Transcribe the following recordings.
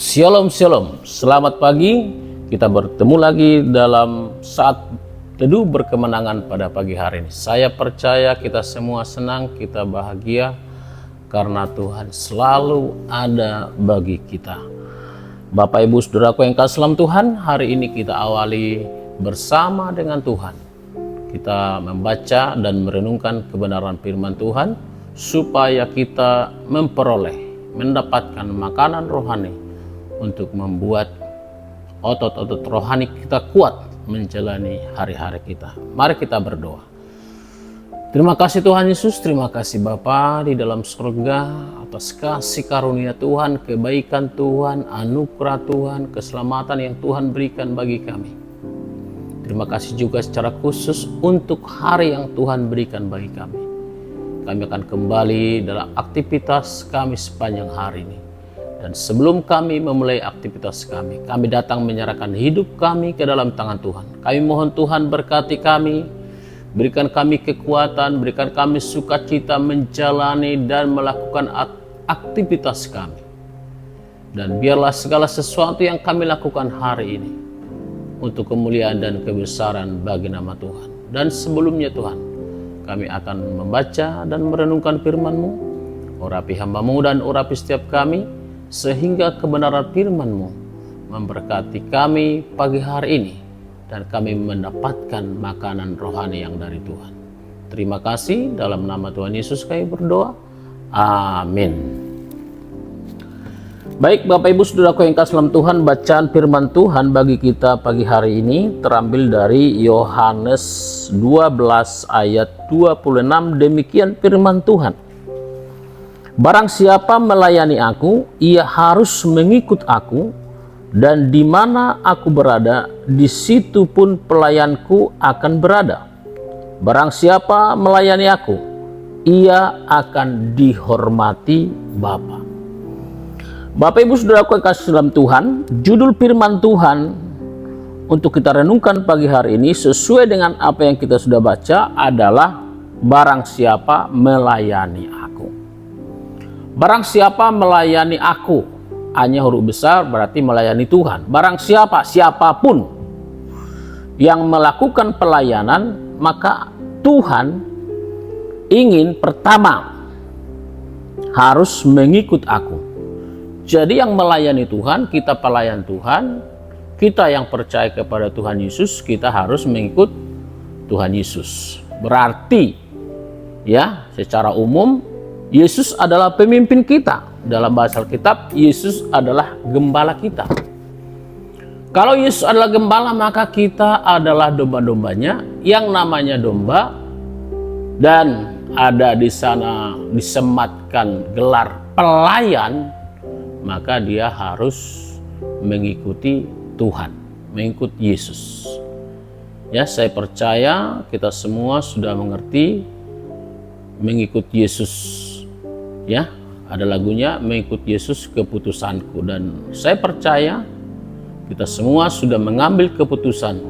Shalom Shalom, selamat pagi. Kita bertemu lagi dalam saat teduh berkemenangan pada pagi hari ini. Saya percaya kita semua senang, kita bahagia karena Tuhan selalu ada bagi kita. Bapak Ibu Saudaraku yang kasih dalam Tuhan, hari ini kita awali bersama dengan Tuhan. Kita membaca dan merenungkan kebenaran firman Tuhan supaya kita mendapatkan makanan rohani untuk membuat otot-otot rohani kita kuat menjalani hari-hari kita. Mari kita berdoa. Terima kasih Tuhan Yesus, terima kasih Bapa di dalam surga atas kasih karunia Tuhan, kebaikan Tuhan, anugerah Tuhan, keselamatan yang Tuhan berikan bagi kami. Terima kasih juga secara khusus untuk hari yang Tuhan berikan bagi kami. Kami akan kembali dalam aktivitas kami sepanjang hari ini. Dan sebelum kami memulai aktivitas kami datang menyerahkan hidup kami ke dalam tangan Tuhan. Kami mohon Tuhan berkati kami, berikan kami kekuatan, berikan kami sukacita menjalani dan melakukan aktivitas kami. Dan biarlah segala sesuatu yang kami lakukan hari ini untuk kemuliaan dan kebesaran bagi nama Tuhan. Dan sebelumnya Tuhan, kami akan membaca dan merenungkan firman-Mu. Urapi hamba-Mu dan urapi setiap kami, sehingga kebenaran firman-Mu memberkati kami pagi hari ini dan kami mendapatkan makanan rohani yang dari Tuhan. Terima kasih, dalam nama Tuhan Yesus kami berdoa. Amin. Baik Bapak Ibu Saudaraku yang kasih dalam Tuhan, bacaan firman Tuhan bagi kita pagi hari ini terambil dari Yohanes 12 ayat 26. Demikian firman Tuhan. Barang siapa melayani aku, ia harus mengikut aku, dan di mana aku berada, di situ pun pelayanku akan berada. Barang siapa melayani aku, ia akan dihormati Bapa. Bapak Ibu Saudaraku yang kasih dalam Tuhan, judul firman Tuhan untuk kita renungkan pagi hari ini sesuai dengan apa yang kita sudah baca adalah barang siapa melayani aku. Barang siapa melayani aku, hanya huruf besar berarti melayani Tuhan. Barang siapa, siapapun yang melakukan pelayanan, maka Tuhan ingin pertama harus mengikut aku. Jadi yang melayani Tuhan, kita pelayan Tuhan, kita yang percaya kepada Tuhan Yesus, kita harus mengikut Tuhan Yesus. Berarti ya, secara umum Yesus adalah pemimpin kita. Dalam bahasa Alkitab, Yesus adalah gembala kita. Kalau Yesus adalah gembala, maka kita adalah domba-dombanya. Yang namanya domba, dan ada di sana disematkan gelar pelayan, maka dia harus mengikuti Tuhan, mengikut Yesus. Ya, saya percaya kita semua sudah mengerti mengikut Yesus. Ya, ada lagunya mengikut Yesus keputusanku, dan saya percaya kita semua sudah mengambil keputusan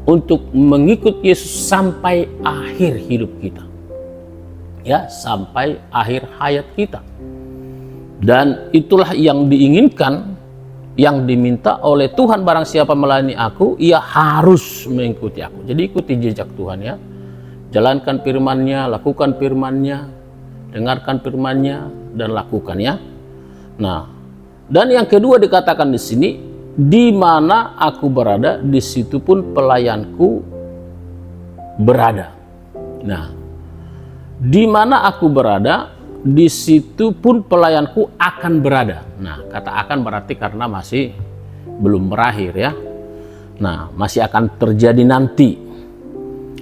untuk mengikut Yesus sampai akhir hidup kita. Ya, sampai akhir hayat kita. Dan itulah yang diinginkan, yang diminta oleh Tuhan. Barang siapa melayani aku, ia harus mengikuti aku. Jadi ikuti jejak Tuhan ya. Jalankan firman-Nya, lakukan firman-Nya, dengarkan firman-Nya dan lakukan ya. Nah, dan yang kedua dikatakan di sini, di mana aku berada, di situ pun pelayanku berada. Nah, di mana aku berada, di situ pun pelayanku akan berada. Nah, kata akan berarti karena masih belum berakhir ya. Nah, masih akan terjadi nanti.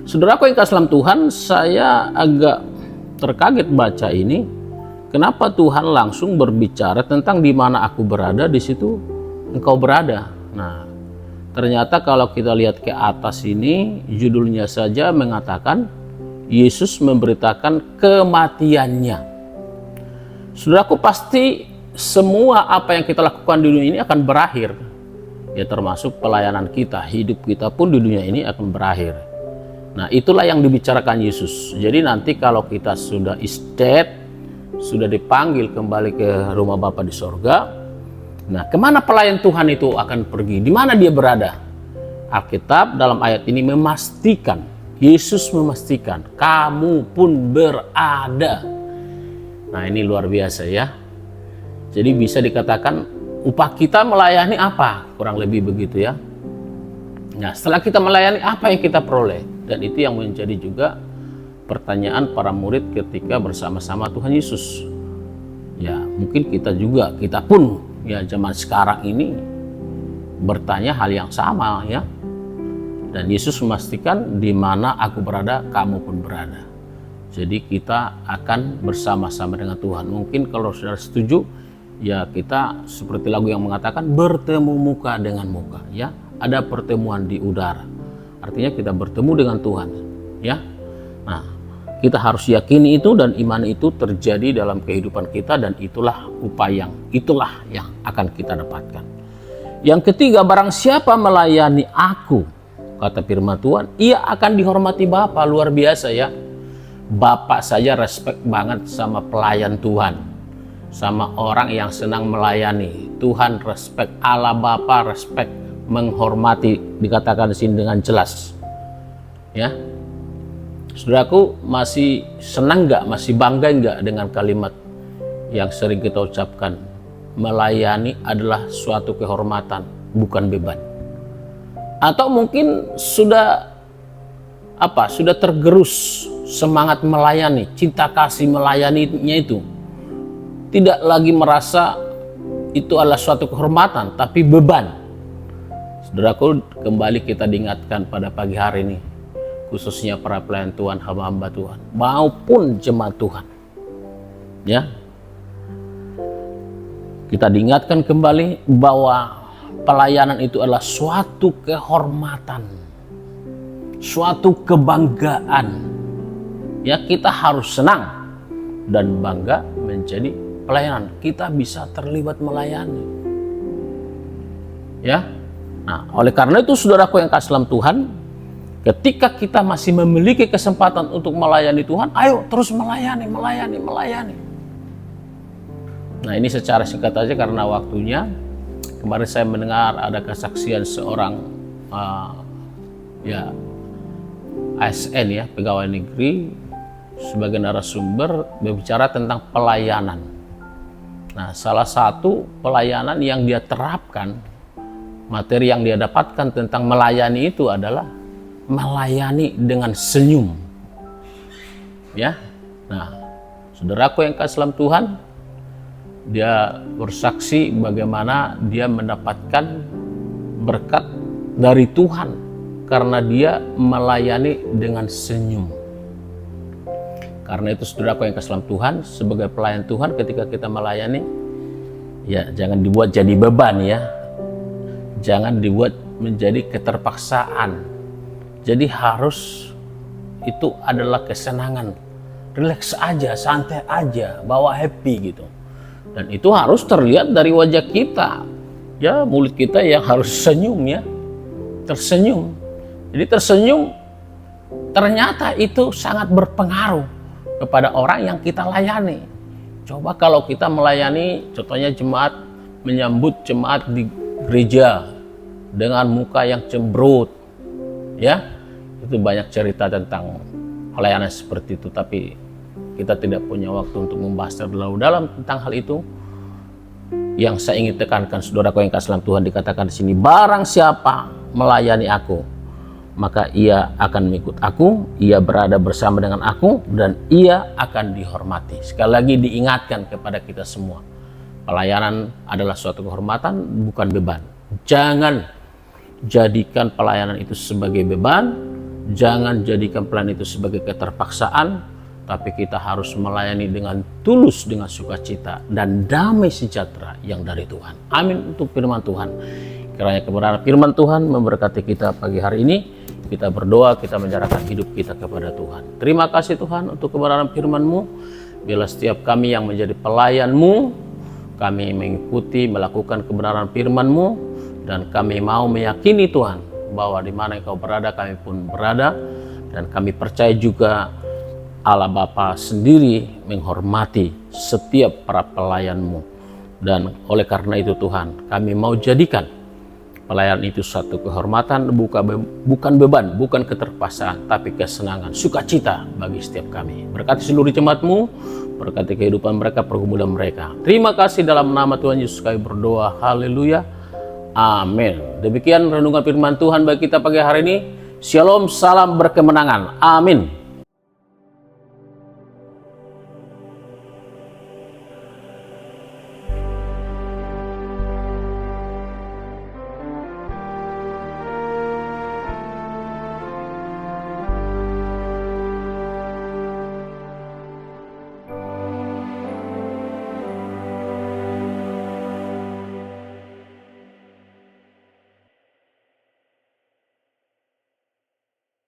Saudaraku yang kasih dalam Tuhan, saya agak terkaget baca ini. Kenapa Tuhan langsung berbicara tentang di mana aku berada, di situ engkau berada. Nah, ternyata kalau kita lihat ke atas ini, judulnya saja mengatakan Yesus memberitakan kematiannya. Saudaraku, pasti semua apa yang kita lakukan di dunia ini akan berakhir. Ya, termasuk pelayanan kita, hidup kita pun di dunia ini akan berakhir. Nah, itulah yang dibicarakan Yesus. Jadi nanti kalau kita sudah estate, sudah dipanggil kembali ke rumah Bapa di sorga, Nah, kemana pelayan Tuhan itu akan pergi? Di mana dia berada? Alkitab dalam ayat ini memastikan, Yesus memastikan, kamu pun berada. Nah, ini luar biasa ya. Jadi bisa dikatakan upah kita melayani apa? Kurang lebih begitu ya. Nah, setelah kita melayani, apa yang kita peroleh? Dan itu yang menjadi juga pertanyaan para murid ketika bersama-sama Tuhan Yesus. Ya, mungkin kita pun ya zaman sekarang ini bertanya hal yang sama ya. Dan Yesus memastikan di mana aku berada, kamu pun berada. Jadi kita akan bersama-sama dengan Tuhan. Mungkin kalau saudara setuju, ya kita seperti lagu yang mengatakan bertemu muka dengan muka ya. Ada pertemuan di udara. Artinya kita bertemu dengan Tuhan ya. Nah, kita harus yakini itu dan iman itu terjadi dalam kehidupan kita, dan itulah upaya yang akan kita dapatkan. Yang ketiga, barang siapa melayani aku, kata firman Tuhan, ia akan dihormati Bapa. Luar biasa ya. Bapak saja respect banget sama pelayan Tuhan, sama orang yang senang melayani. Tuhan respect, Allah Bapa respect, menghormati, dikatakan di sini dengan jelas. Ya. Saudaraku, masih senang nggak, masih bangga nggak dengan kalimat yang sering kita ucapkan? Melayani adalah suatu kehormatan, bukan beban. Atau mungkin sudah tergerus semangat melayani, cinta kasih melayaninya itu. Tidak lagi merasa itu adalah suatu kehormatan, tapi beban. Saudaraku, kembali kita diingatkan pada pagi hari ini, khususnya para pelayan Tuhan, hamba-hamba Tuhan, maupun jemaat Tuhan. Ya, kita diingatkan kembali bahwa pelayanan itu adalah suatu kehormatan, suatu kebanggaan. Ya, kita harus senang dan bangga menjadi pelayanan. Kita bisa terlibat melayani. Ya, nah oleh karena itu saudaraku yang kasih dalam Tuhan, ketika kita masih memiliki kesempatan untuk melayani Tuhan, ayo terus melayani. Nah, ini secara singkat aja karena waktunya. Kemarin saya mendengar ada kesaksian seorang ASN ya, pegawai negeri, sebagai narasumber berbicara tentang pelayanan. Nah, salah satu pelayanan yang dia terapkan, materi yang dia dapatkan tentang melayani itu adalah melayani dengan senyum. Ya. Nah, saudaraku yang kasih dalam Tuhan, dia bersaksi bagaimana dia mendapatkan berkat dari Tuhan karena dia melayani dengan senyum. Karena itu saudaraku yang kasih dalam Tuhan, sebagai pelayan Tuhan ketika kita melayani, ya jangan dibuat jadi beban ya. Jangan dibuat menjadi keterpaksaan. Jadi harus itu adalah kesenangan, rileks aja, santai aja, bawa happy gitu. Dan itu harus terlihat dari wajah kita, ya mulut kita yang harus senyum ya, tersenyum. Jadi tersenyum ternyata itu sangat berpengaruh kepada orang yang kita layani. Coba kalau kita melayani, contohnya jemaat, menyambut jemaat di gereja dengan muka yang cemberut, ya. Itu banyak cerita tentang pelayanan seperti itu, tapi kita tidak punya waktu untuk membahas terlalu dalam tentang hal itu. Yang saya ingin tekankan, saudaraku yang kasih dalam Tuhan, dikatakan di sini, barang siapa melayani aku, maka ia akan mengikut aku, ia berada bersama dengan aku, dan ia akan dihormati. Sekali lagi diingatkan kepada kita semua, pelayanan adalah suatu kehormatan, bukan beban. Jangan jadikan pelayanan itu sebagai beban. Jangan jadikan pelayanan itu sebagai keterpaksaan, tapi kita harus melayani dengan tulus, dengan sukacita dan damai sejahtera yang dari Tuhan. Amin untuk firman Tuhan. Kiranya kebenaran firman Tuhan memberkati kita pagi hari ini. Kita berdoa, kita menyerahkan hidup kita kepada Tuhan. Terima kasih Tuhan untuk kebenaran firman-Mu. Bila setiap kami yang menjadi pelayan-Mu, kami mengikuti, melakukan kebenaran firman-Mu, dan kami mau meyakini Tuhan bahwa di mana Engkau berada, kami pun berada, dan kami percaya juga Allah Bapa sendiri menghormati setiap para pelayan-Mu. Dan oleh karena itu Tuhan, kami mau jadikan pelayanan itu satu kehormatan, bukan beban, bukan keterpaksaan, tapi kesenangan, sukacita bagi setiap kami. Berkati seluruh jemaat-Mu, berkati kehidupan mereka, pergumulan mereka. Terima kasih dalam nama Tuhan Yesus kami berdoa. Haleluya. Amin. Demikian renungan firman Tuhan bagi kita pagi hari ini. Shalom, salam berkemenangan. Amin.